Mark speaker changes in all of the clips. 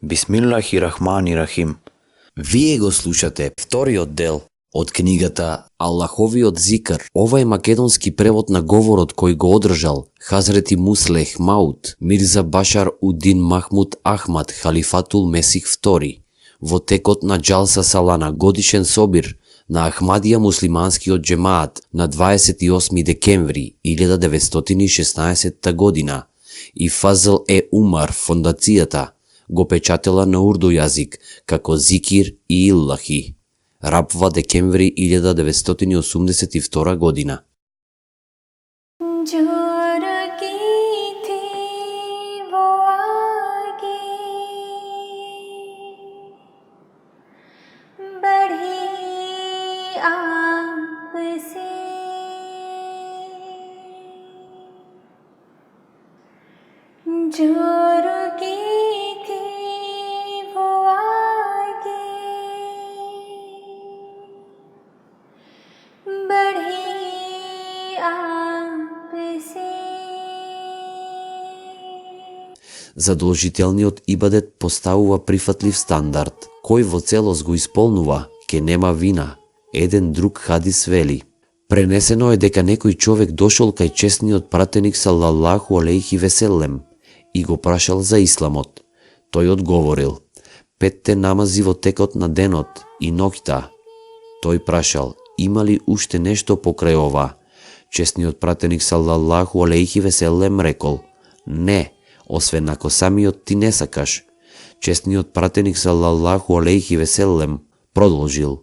Speaker 1: Бисмиллахи рахмани рахим. Вие го слушате вториот дел од книгата Аллаховиот зикр. Ова е македонски превод на говорот кој го одржал Хазрети Муслех Маут Мирза Башар Удин Махмуд Ахмад Халифатул Месих II во текот на Џалса Салана, годишен собир на Ахмадија муслиманскиот џемаат на 28 декември 1916 година и Фазл Умар фондацијата го печатела на урду јазик како Зикир и Иллахи. Рабва декември 1982 година. Задолжителниот ибадет поставува прифатлив стандард, кој во целост го исполнува, ке нема вина. Еден друг хадис вели: пренесено е дека некој човек дошол кај честниот пратеник салаллаху алейхи веселем и го прашал за исламот. Тој одговорил: 5 намази во текот на денот и ноќта. Тој прашал: има ли уште нешто покрај ова? Честниот пратеник салаллаху алейхи веселем рекол: не, освен ако самиот ти не сакаш. Честниот пратеник салаллаху алейхи веселем продолжил: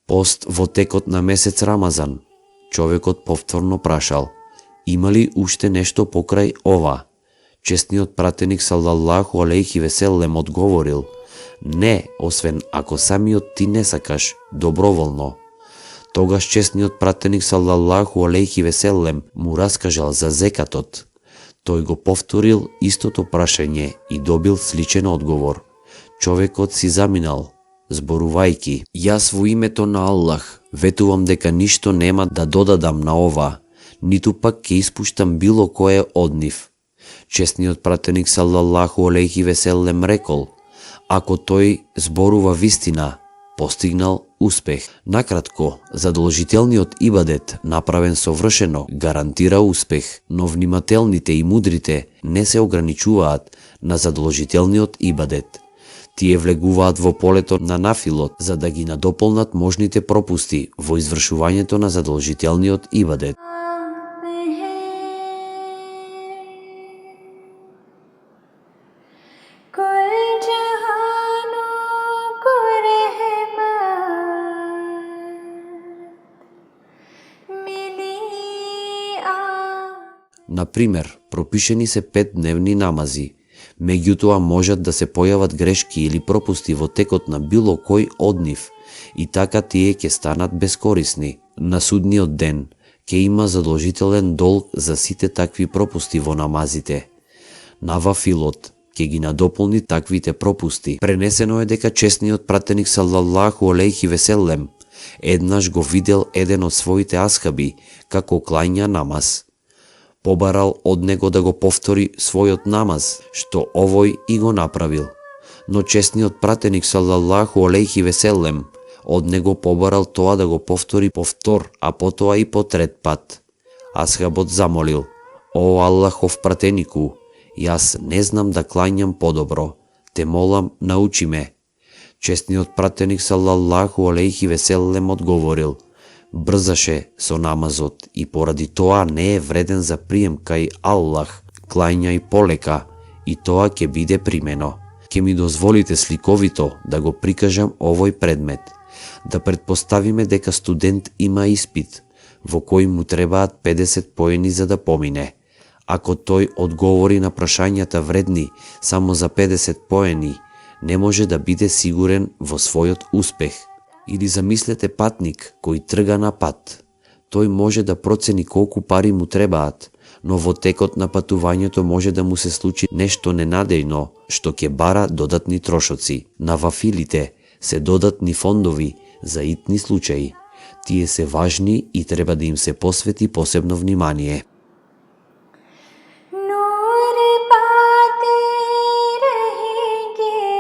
Speaker 1: пост во текот на месец Рамазан. Човекот повторно прашал: има ли уште нешто покрај ова? Честниот пратеник салаллаху алейхи веселем одговорил: не, освен ако самиот ти не сакаш, доброволно. Тогаш честниот пратеник салаллаху алейхи веселем му раскажал за зекатот. Тој го повторил истото прашање и добил сличен одговор. Човекот си заминал, зборувајќи: јас во името на Аллах ветувам дека ништо нема да додадам на ова, ниту пак ќе испуштам било кое од нив. Честниот пратеник салаллаху алейхи веселем рекол: ако тој зборува вистина, постигнал успех. Накратко, задолжителниот ибадет, направен совршено, гарантира успех, но внимателните и мудрите не се ограничуваат на задолжителниот ибадет. Тие влегуваат во полето на нафилот за да ги надополнат можните пропусти во извршувањето на задолжителниот ибадет. Например, пропишени се 5-дневни намази, меѓутоа можат да се појават грешки или пропусти во текот на било кој од нив и така тие ќе станат бескорисни. На судниот ден ќе има задолжителен долг за сите такви пропусти во намазите. Навафилот ќе ги надополни таквите пропусти. Пренесено е дека честниот пратеник салаллаху алейхи веселем еднаш го видел еден од своите асхаби како клања намаз. Побарал од него да го повтори својот намаз, што овој и го направил. Но честниот пратеник салаллаху алейхи веселем од него побарал тоа да го повтори повтор, а потоа и по трет пат. Асхабот замолил: о Аллахов пратенику, јас не знам да клањам подобро, те молам научи ме. Честниот пратеник салаллаху алейхи веселем одговорил: брзаше со намазот и поради тоа не е вреден за прием кај Аллах, клањај полека и тоа ќе биде примено. Ке ми дозволите сликовито да го прикажам овој предмет. Да предпоставиме дека студент има испит, во кој му требаат 50 поени за да помине. Ако тој одговори на прашањата вредни само за 50 поени, не може да биде сигурен во својот успех. Или замислете патник кој трга на пат. Тој може да процени колку пари му требаат, но во текот на патувањето може да му се случи нешто ненадејно, што ќе бара додатни трошоци. Навафилите се додатни фондови за итни случаи. Тие се важни и треба да им се посвети посебно внимание.
Speaker 2: नूर पाते रहेंगे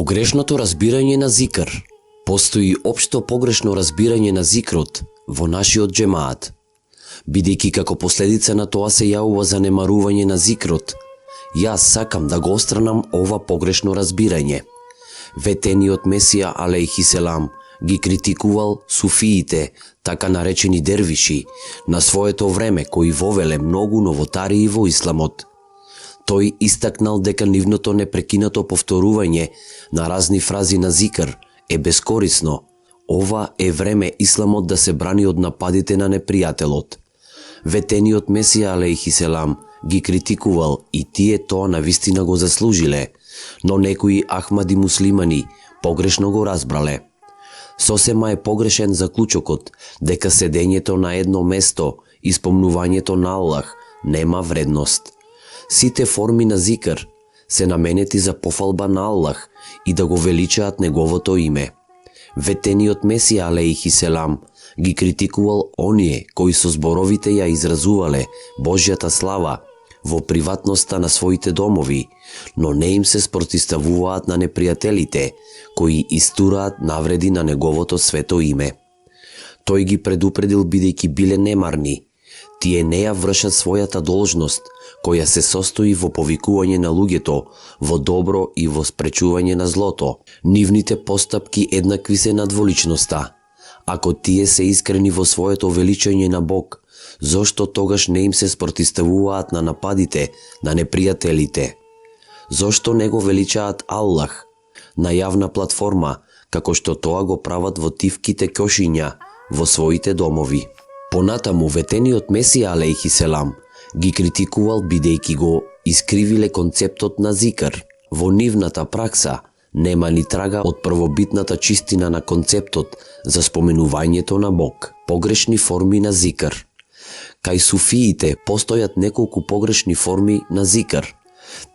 Speaker 1: Погрешното разбирање на зикр. Постои општо погрешно разбирање на зикрот во нашиот џемаат. Бидејќи како последица на тоа се јавува занемарување на зикрот, јас сакам да го отстранам ова погрешно разбирање. Ветениот Месија алейхи селам ги критикувал суфиите, така наречени дервиши, на своето време кои вовеле многу новотарии во исламот. Тој истакнал дека нивното непрекинато повторување на разни фрази на зикр е бескорисно. Ова е време исламот да се брани од нападите на непријателот. Ветениот Месија алейхи селам ги критикувал и тие тоа навистина го заслужиле, но некои ахмади муслимани погрешно го разбрале. Сосема е погрешен заклучокот дека седењето на едно место и спомнувањето на Аллах нема вредност. Сите форми на зикр се наменети за пофалба на Аллах и да го величаат неговото име. Ветениот Месија алейхи селам ги критикувал оние кои со зборовите ја изразувале Божјата слава во приватноста на своите домови, но не им се спротиставуваат на непријателите кои истураат навреди на неговото свето име. Тој ги предупредил бидејќи биле немарни. Тие не ја вршат својата должност, која се состои во повикување на луѓето во добро и во спречување на злото. Нивните постапки еднакви се на дволичноста. Ако тие се искрени во своето величање на Бог, зошто тогаш не им се спротиставуваат на нападите на непријателите? Зошто не го величаат Аллах на јавна платформа, како што тоа го прават во тивките ќошиња во своите домови? Понатаму ветениот Месија алейхи селам ги критикувал бидејќи го искривиле концептот на зикр. Во нивната пракса нема ни трага од првобитната чистина на концептот за споменувањето на Бог. Погрешни форми на зикр. Кај суфиите постојат неколку погрешни форми на зикр.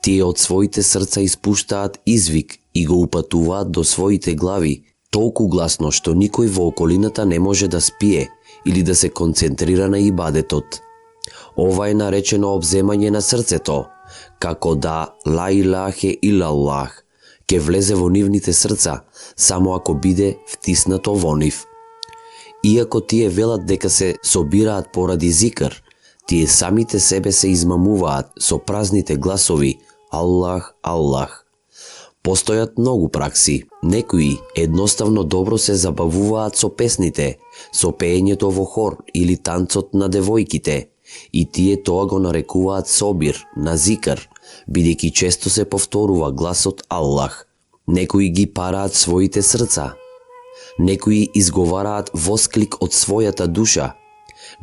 Speaker 1: Тие од своите срца испуштаат извик и го упатуваат до своите глави толку гласно што никој во околината не може да спие или да се концентрира на ибадетот. Ова е наречено обземање на срцето, како да ла илахе илаллах ке влезе во нивните срца само ако биде втиснато во нив. Иако тие велат дека се собираат поради зикр, тие самите себе се измамуваат со празните гласови Аллах, Аллах. Постојат многу пракси. Некои едноставно добро се забавуваат со песните, со пеењето во хор или танцот на девојките, и тие тоа го нарекуваат собир на зикр, бидејќи често се повторува гласот Аллах. Некои ги параат своите срца. Некои изговараат восклик од својата душа.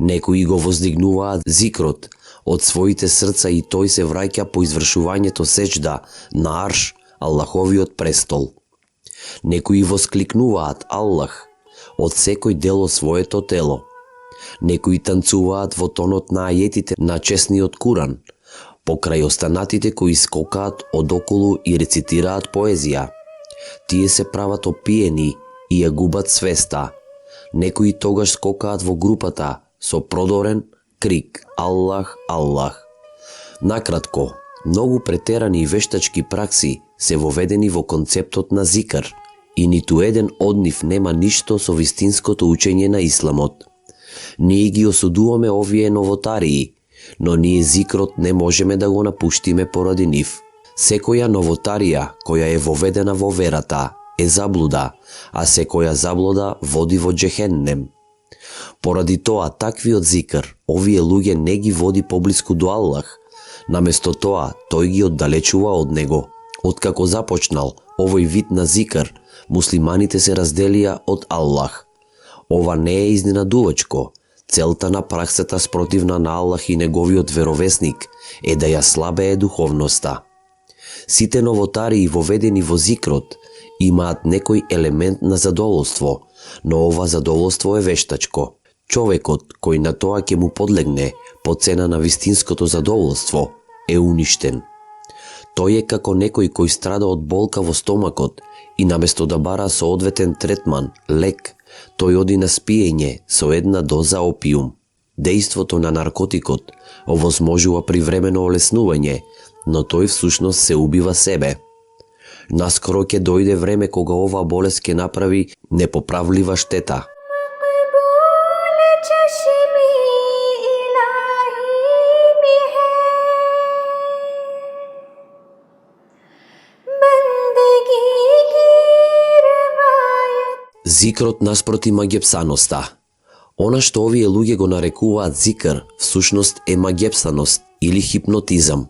Speaker 1: Некои го воздигнуваат зикрот од своите срца и тој се враќа по извршувањето сеџда на Арш, Аллаховиот престол. Некои воскликнуваат Аллах од секој дел од своето тело. Некои танцуваат во тонот на ајетите на чесниот Куран, покрај останатите кои скокаат одоколу и рецитираат поезија. Тие се прават опиени и ја губат свеста. Некои тогаш скокаат во групата со продорен крик Аллах, Аллах. Накратко, многу претерани и вештачки пракси се воведени во концептот на зикр и ниту еден од нив нема ништо со вистинското учење на исламот. Ние ги осудуваме овие новотарии, но ние зикрот не можеме да го напуштиме поради нив. Секоја новотарија која е воведена во верата е заблуда, а секоја заблуда води во џехеннем. Поради тоа таквиот зикр овие луѓе не ги води поблиску до Аллах, наместо тоа тој ги оддалечува од него. Откако започнал овој вид на зикр, муслиманите се разделија од Аллах. Ова не е изненадувачко. Целта на праксата спротивна на Аллах и неговиот веровесник е да ја слабее духовноста. Сите новотарии воведени во зикрот имаат некој елемент на задоволство, но ова задоволство е вештачко. Човекот кој на тоа ќе му подлегне по цена на вистинското задоволство е уништен. Тој е како некој кој страда од болка во стомакот и наместо да бара соодветен третман, лек, тој оди на спиење со една доза опиум. Дејството на наркотикот овозможува привремено олеснување, но тој всушност се убива себе. Наскоро ќе дојде време кога оваа болест ќе направи непоправлива штета.
Speaker 2: मकबूल चश्मे इलाही में है बंदगी की रवायत.
Speaker 1: Зикрот наспроти магепсаноста. Она што овие луѓе го нарекуваат зикр, всушност е магепсаност или хипнотизам.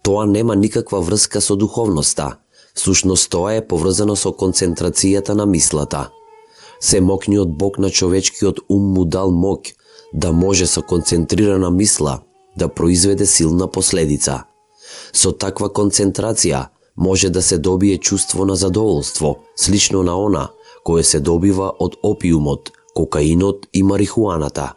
Speaker 1: Тоа нема никаква врска со духовноста, всушност тоа е поврзано со концентрацијата на мислата. Семокниот Бог на човечкиот ум му дал моќ да може со концентрирана мисла да произведе силна последица. Со таква концентрација може да се добие чувство на задоволство, слично на она кое се добива од опиумот, кокаинот и марихуаната.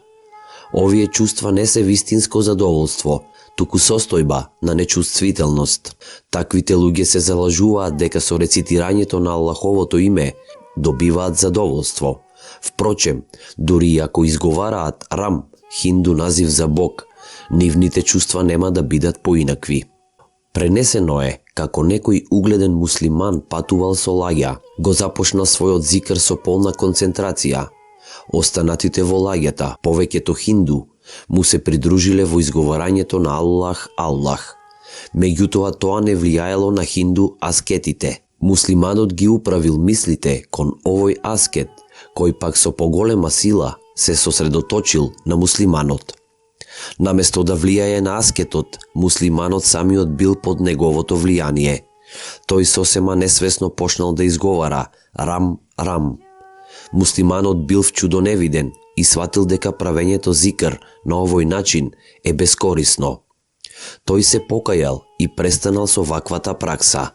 Speaker 1: Овие чувства не се вистинско задоволство, туку состојба на нечувствителност. Таквите луѓе се залажуваат дека со рецитирањето на Аллаховото име добиваат задоволство. Впрочем, дури и ако изговараат Рам, хинду назив за Бог, нивните чувства нема да бидат поинакви. Пренесено е како некој угледен муслиман патувал со лагја, го започнал својот зикр со полна концентрација. Останатите во лагјата, повеќето хинду, му се придружиле во изговарањето на Аллах, Аллах. Меѓутоа тоа не влијаело на хинду аскетите. Муслиманот ги управил мислите кон овој аскет, кој пак со поголема сила се сосредоточил на муслиманот. Наместо да влијае на аскетот, муслиманот самиот бил под неговото влијание. Тој сосема несвесно почнал да изговара Рам, Рам. Муслиманот бил вчудоневиден и сватил дека правењето зикр на овој начин е бескорисно. Тој се покајал и престанал со ваквата пракса.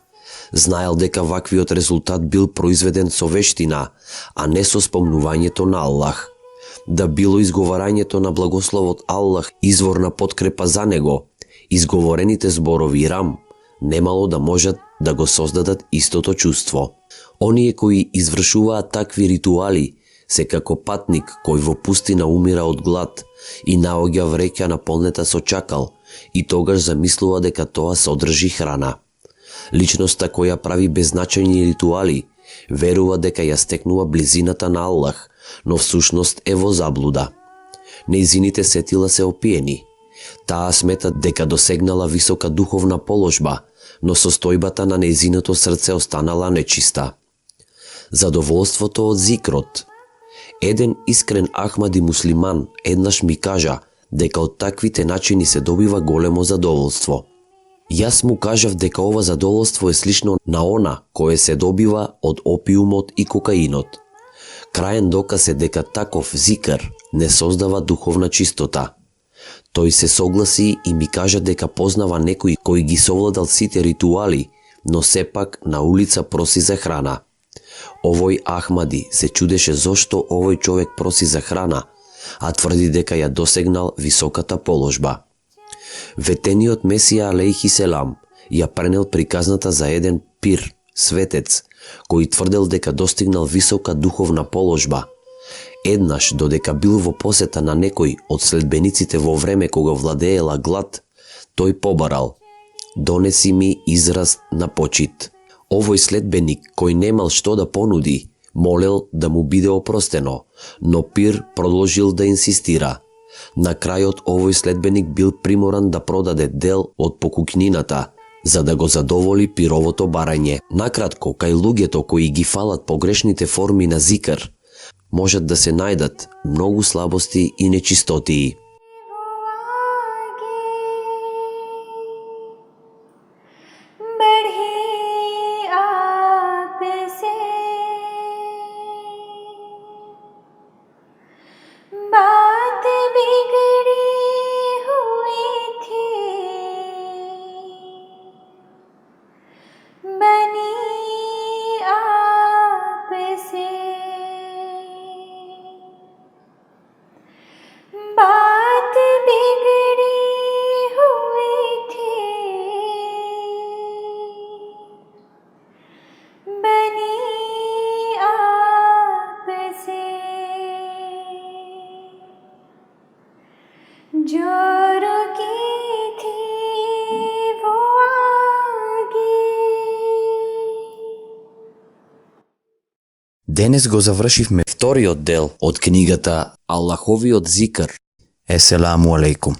Speaker 1: Знаел дека ваквиот резултат бил произведен со вештина, а не со спомнувањето на Аллах. Да било изговарањето на благословот Аллах извор на подкрепа за него, изговорените зборови Рам немало да можат да го создадат истото чувство. Оние кои извршуваат такви ритуали се како патник кој во пустина умира од глад и наоѓа вреќа наполнета со чакал и тогаш замислува дека тоа содржи храна. Личноста која прави беззначајни ритуали верува дека ја стекнува близината на Аллах, но всушност е во заблуда. Нејзините сетила се опиени. Таа смета дека досегнала висока духовна положба, но состојбата на нејзиното срце останала нечиста. Задоволството од зикрот. Еден искрен ахмади муслиман еднаш ми кажа дека од таквите начини се добива големо задоволство. Јас му кажав дека ова задоволство е слично на она кое се добива од опиумот и кокаинот. Краен доказ е дека таков зикр не создава духовна чистота. Тој се согласи и ми кажа дека познава некој кој ги совладал сите ритуали, но сепак на улица проси за храна. Овој Ахмади се чудеше зошто овој човек проси за храна, а тврди дека ја досегнал високата положба. Ветениот Месија алейхи селам ја пренел приказната за еден пир, светец, кој тврдел дека достигнал висока духовна положба. Еднаш, додека бил во посета на некој од следбениците во време кога владеела глад, тој побарал: "Донеси ми израз на почит." Овој следбеник, кој немал што да понуди, молел да му биде опростено, но пир продолжил да инсистира. На крајот овој следбеник бил приморан да продаде дел од покукнината, за да го задоволи пировото барање. Накратко, кај луѓето кои ги фалат погрешните форми на зикр, можат да се најдат многу слабости и нечистотии.
Speaker 3: Денес го завршивме вториот дел од книгата
Speaker 1: Аллаховиот зикр.
Speaker 3: Еселаму алейкум.